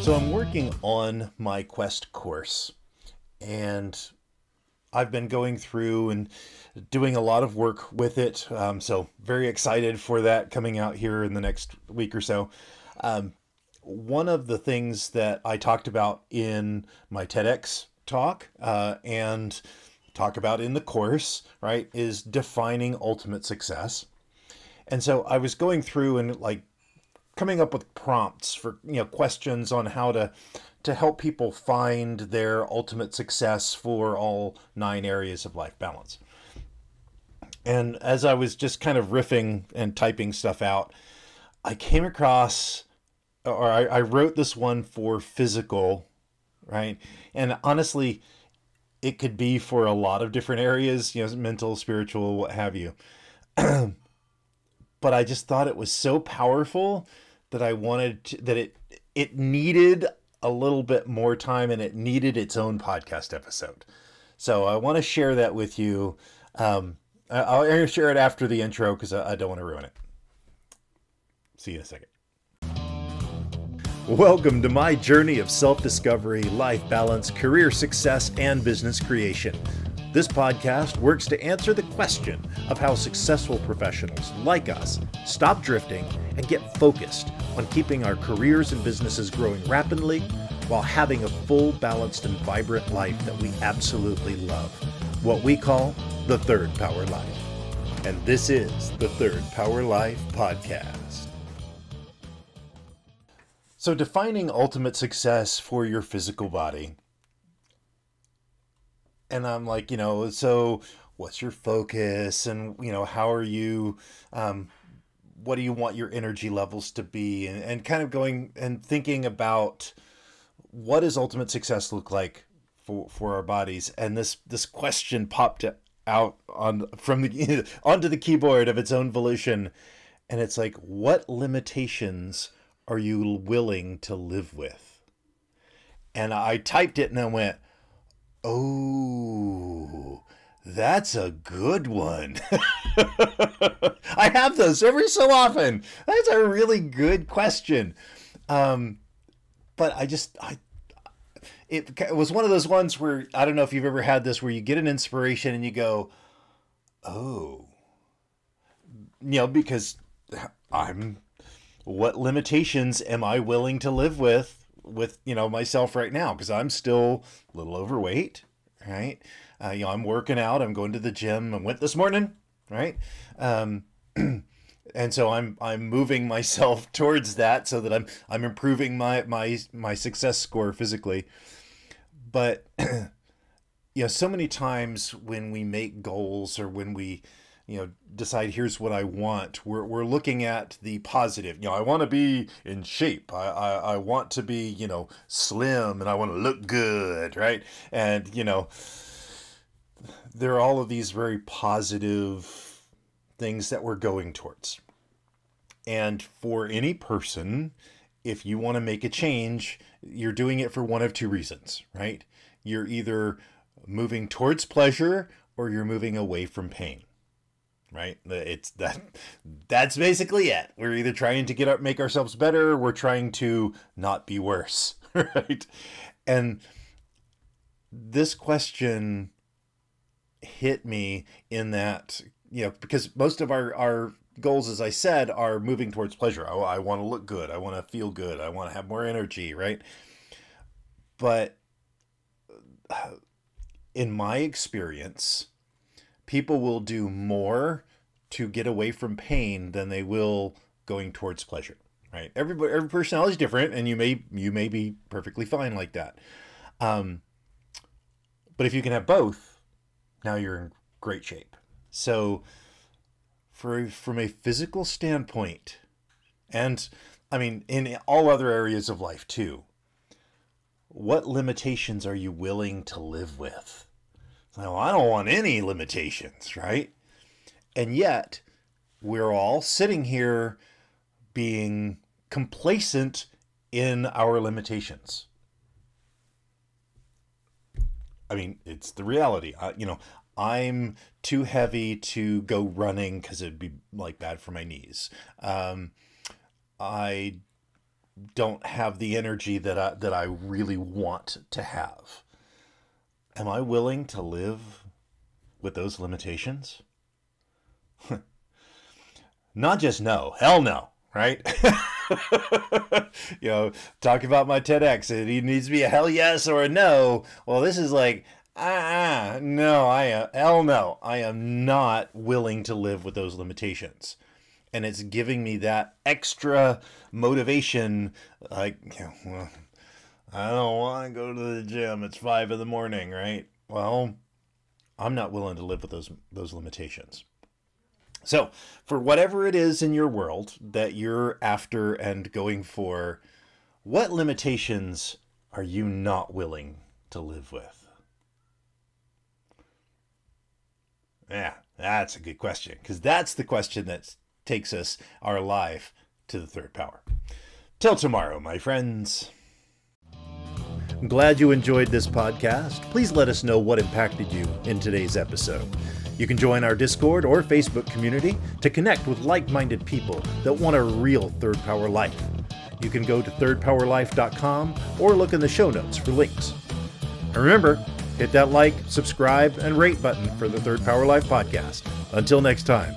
So I'm working on my Quest course, and I've been going through and doing a lot of work with it. So very excited for that coming out here in the next week or so. Um, One of the things that I talked about in my TEDx talk and talk about in the course, right, is defining ultimate success. And so I was going through and like coming up with prompts for questions on how to help people find their ultimate success for all 9 areas of life balance. And as I was just kind of riffing and typing stuff out, I came across, or I wrote this one for physical, right? And honestly, it could be for a lot of different areas, mental, spiritual, what have you. But I just thought it was so powerful that I wanted to, that it needed a little bit more time and it needed its own podcast episode. So I want to share that with you. I'll share it after the intro because I don't want to ruin it. See you in a second. Welcome to my journey of self-discovery, life balance, career success, and business creation. This podcast works to answer the question of how successful professionals like us stop drifting and get focused on keeping our careers and businesses growing rapidly while having a full, balanced, and vibrant life that we absolutely love. What we call the Third Power Life. And this is the Third Power Life Podcast. So defining ultimate success for your physical body. And I'm like, so what's your focus? And, how are you, what do you want your energy levels to be? And kind of going and thinking about what does ultimate success look like for our bodies? And this question popped out onto the keyboard of its own volition. And it's like, what limitations are you willing to live with? And I typed it and I went, oh, that's a good one. I have those every so often. That's a really good question. But it was one of those ones where, I don't know if you've ever had this, where you get an inspiration and you go, oh, because what limitations am I willing to live with myself right now? Because I'm still a little overweight, right? I'm working out. I'm going to the gym. I went this morning, right? And so I'm moving myself towards that so that I'm improving my success score physically. But so many times when we make goals or when we decide here's what I want, we're looking at the positive. I want to be in shape. I want to be, slim, and I want to look good, right? And, there are all of these very positive things that we're going towards. And for any person, if you want to make a change, you're doing it for one of two reasons, right? You're either moving towards pleasure or you're moving away from pain. Right? That's basically it. We're either trying to make ourselves better, or we're trying to not be worse, right? And this question hit me in that, because most of our goals, as I said, are moving towards pleasure. I want to look good. I want to feel good. I want to have more energy, right? But in my experience, people will do more to get away from pain than they will going towards pleasure, right? Every personality is different, and you may be perfectly fine like that. But if you can have both, now you're in great shape. So from a physical standpoint, and I mean, in all other areas of life too, what limitations are you willing to live with? Well, I don't want any limitations, right? And yet, we're all sitting here being complacent in our limitations. I mean, it's the reality. I'm too heavy to go running because it'd be like bad for my knees. I don't have the energy that I really want to have. Am I willing to live with those limitations? Not just no, hell no, right? Talk about my TEDx. It needs to be a hell yes or a no. Well, this is like, no, hell no. I am not willing to live with those limitations. And it's giving me that extra motivation, like, well, I don't want to go to the gym. It's 5 in the morning, right? Well, I'm not willing to live with those limitations. So, for whatever it is in your world that you're after and going for, what limitations are you not willing to live with? Yeah, that's a good question, because that's the question that takes our life to the third power. Till tomorrow, my friends. I'm glad you enjoyed this podcast. Please let us know what impacted you in today's episode. You can join our Discord or Facebook community to connect with like-minded people that want a real third power life. You can go to thirdpowerlife.com or look in the show notes for links. And remember, hit that like, subscribe, and rate button for the Third Power Life podcast. Until next time.